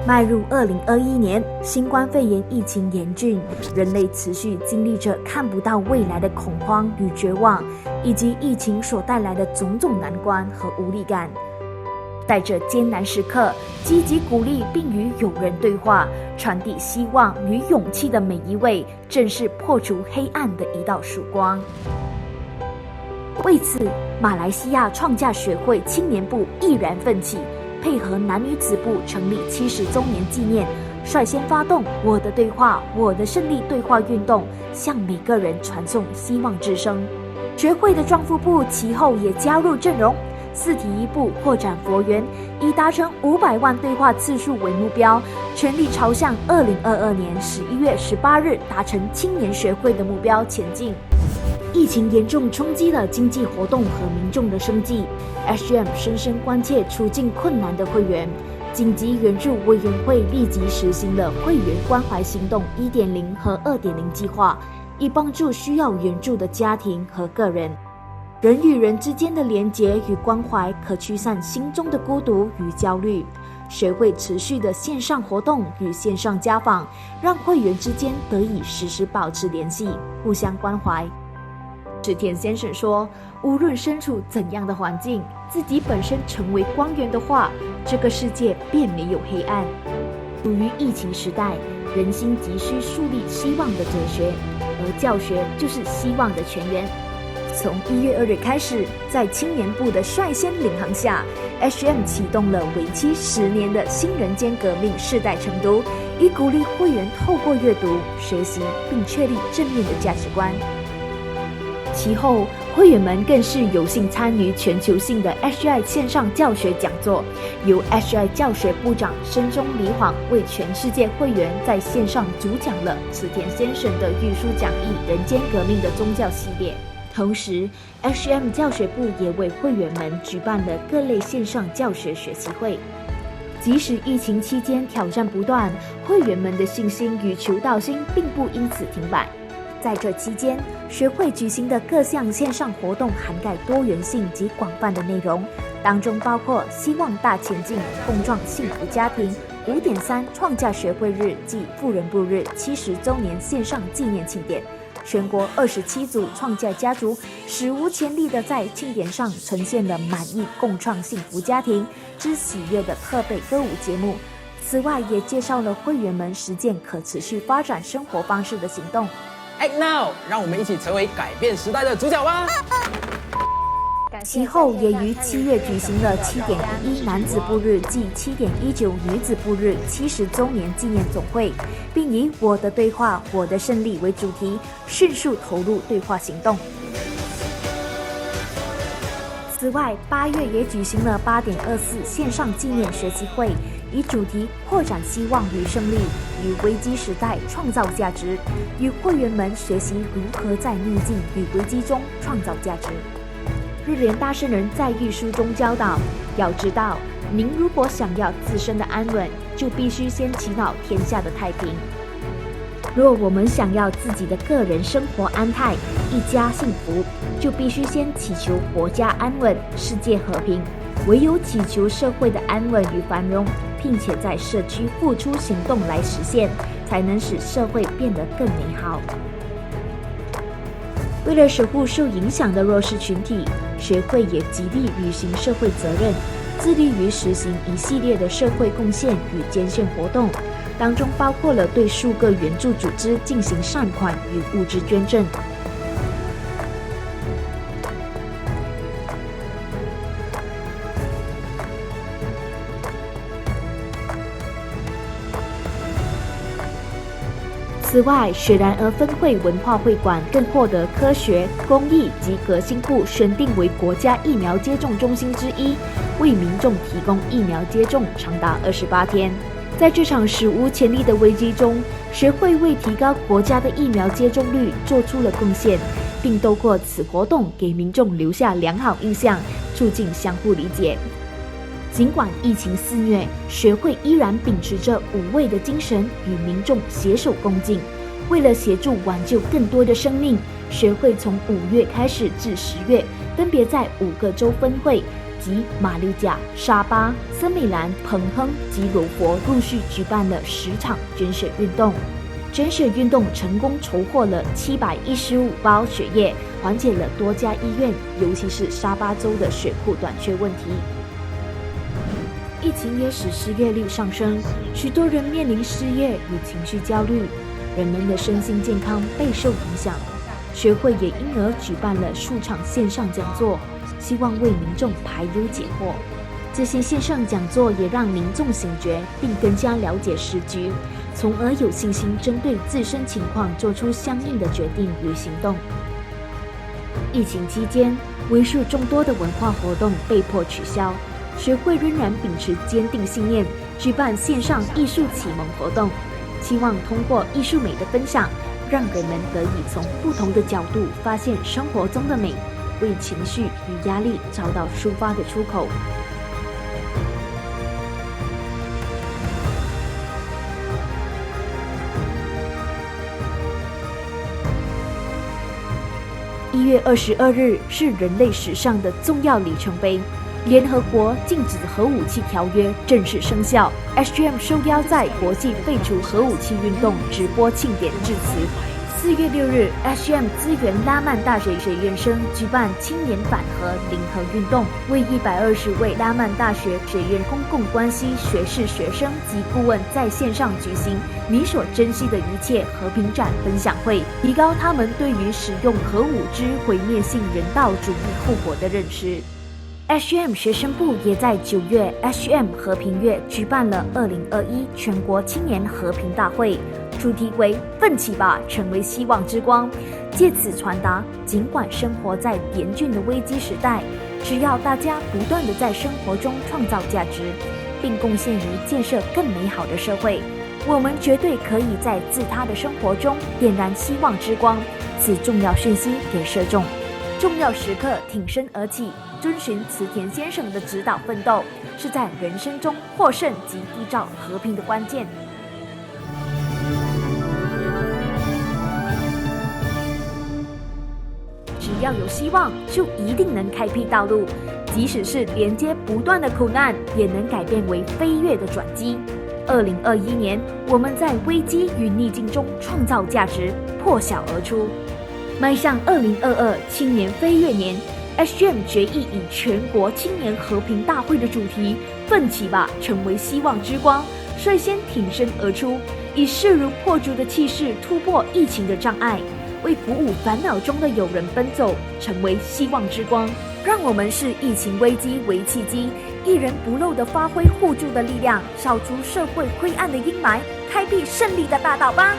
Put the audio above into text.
迈入2021年，新冠肺炎疫情严峻，人类持续经历着看不到未来的恐慌与绝望，以及疫情所带来的种种难关和无力感。在这艰难时刻，积极鼓励并与友人对话，传递希望与勇气的每一位，正是破除黑暗的一道曙光。为此，马来西亚创价学会青年部毅然奋起，配合男女子部成立70周年纪念，率先发动“我的对话，我的胜利”对话运动，向每个人传送希望之声。学会的壮妇部其后也加入阵容，4体一部扩展佛缘，以达成500万对话次数为目标，全力朝向2022年11月18日达成青年学会的目标前进。疫情严重冲击了经济活动和民众的生计 ，SGM 深深关切处境困难的会员。紧急援助委员会立即实行了会员关怀行动1.0和2.0计划，以帮助需要援助的家庭和个人。人与人之间的连结与关怀，可驱散心中的孤独与焦虑。学会持续的线上活动与线上家访，让会员之间得以时时保持联系，互相关怀。池田先生说，无论身处怎样的环境，自己本身成为光源的话，这个世界便没有黑暗。处于疫情时代，人心急需树立希望的哲学，而教学就是希望的泉源。从1月2日开始，在青年部的率先领航下， SGM 启动了为期10年的新人间革命世代晨读，以鼓励会员透过阅读、学习并确立正面的价值观。其后，会员们更是有幸参与全球性的 SGI 线上教学讲座，由 SGI 教学部长深中里晃为全世界会员在线上主讲了池田先生的御书讲义《人间革命的宗教》系列。同时 ，SGM 教学部也为会员们举办了各类线上教学学习会。即使疫情期间挑战不断，会员们的信心与求道心并不因此停摆。在这期间，学会举行的各项线上活动涵盖多元性及广泛的内容，当中包括希望大前进、共创幸福家庭、5.3创价学会日暨富人部日70周年线上纪念庆典。全国27组创价家族史无前例的在庆典上呈现了满意共创幸福家庭之喜悦的特备歌舞节目。此外，也介绍了会员们实践可持续发展生活方式的行动。Act Now， 让我们一起成为改变时代的主角吧！其后也于7月举行了7.11男子部日暨7.19女子部日70周年纪念总会，并以“我的对话，我的胜利”为主题，迅速投入对话行动。此外，8月也举行了8.24线上纪念学习会，以主题“扩展希望与胜利，与危机时代创造价值”，与会员们学习如何在逆境与危机中创造价值。日莲大圣人在御书中教导，要知道，您如果想要自身的安稳，就必须先祈祷天下的太平。若我们想要自己的个人生活安泰、一家幸福，就必须先祈求国家安稳、世界和平。唯有祈求社会的安稳与繁荣，并且在社区付出行动来实现，才能使社会变得更美好。为了守护受影响的弱势群体，学会也极力履行社会责任，致力于实行一系列的社会贡献与捐献活动，当中包括了对数个援助组织进行善款与物质捐赠。此外，雪兰莪分会文化会馆更获得科学、公益及革新部选定为国家疫苗接种中心之一，为民众提供疫苗接种长达28天。在这场史无前例的危机中，学会为提高国家的疫苗接种率做出了贡献，并透过此活动给民众留下良好印象，促进相互理解。尽管疫情肆虐，学会依然秉持着无畏的精神，与民众携手共进。为了协助挽救更多的生命，学会从5月开始至10月，分别在5个州分会，及马六甲、沙巴、森美兰、彭亨及柔佛陆续举办了10场捐血运动。捐血运动成功筹获了715包血液，缓解了多家医院，尤其是沙巴州的血库短缺问题。疫情也使失业率上升，许多人面临失业与情绪焦虑，人们的身心健康备受影响。学会也因而举办了数场线上讲座，希望为民众排忧解惑。这些线上讲座也让民众醒觉，并更加了解时局，从而有信心针对自身情况做出相应的决定与行动。疫情期间，为数众多的文化活动被迫取消，学会仍然秉持坚定信念，举办线上艺术启蒙活动，期望通过艺术美的分享，让人们得以从不同的角度发现生活中的美，为情绪与压力找到抒发的出口。1月22日是人类史上的重要里程碑，联合国禁止核武器条约正式生效。SGM 受邀在国际废除核武器运动直播庆典致辞。4月6日 ，SGM 支援拉曼大学学院生举办青年反核零核运动，为120位拉曼大学学院公共关系学士学生及顾问在线上举行你所珍惜的一切和平展分享会，提高他们对于使用核武之毁灭性人道主义后果的认识。SGM 学生部也在9月 SGM 和平月举办了2021全国青年和平大会，主题为奋起吧，成为希望之光，借此传达，尽管生活在严峻的危机时代，只要大家不断地在生活中创造价值，并贡献于建设更美好的社会，我们绝对可以在自他的生活中点燃希望之光。此重要讯息给社众，重要时刻挺身而起，遵循池田先生的指导奋斗，是在人生中获胜及缔造和平的关键。只要有希望，就一定能开辟道路，即使是连接不断的苦难，也能改变为飞跃的转机。2021年，我们在危机与逆境中创造价值，破晓而出。迈向2022青年飞跃年， SGM 决议以全国青年和平大会的主题“奋起吧，成为希望之光”率先挺身而出，以势如破竹的气势突破疫情的障碍，为鼓舞烦恼中的友人奔走，成为希望之光。让我们视疫情危机为契机，一人不漏地发挥互助的力量，扫除社会灰暗的阴霾，开辟胜利的大道吧。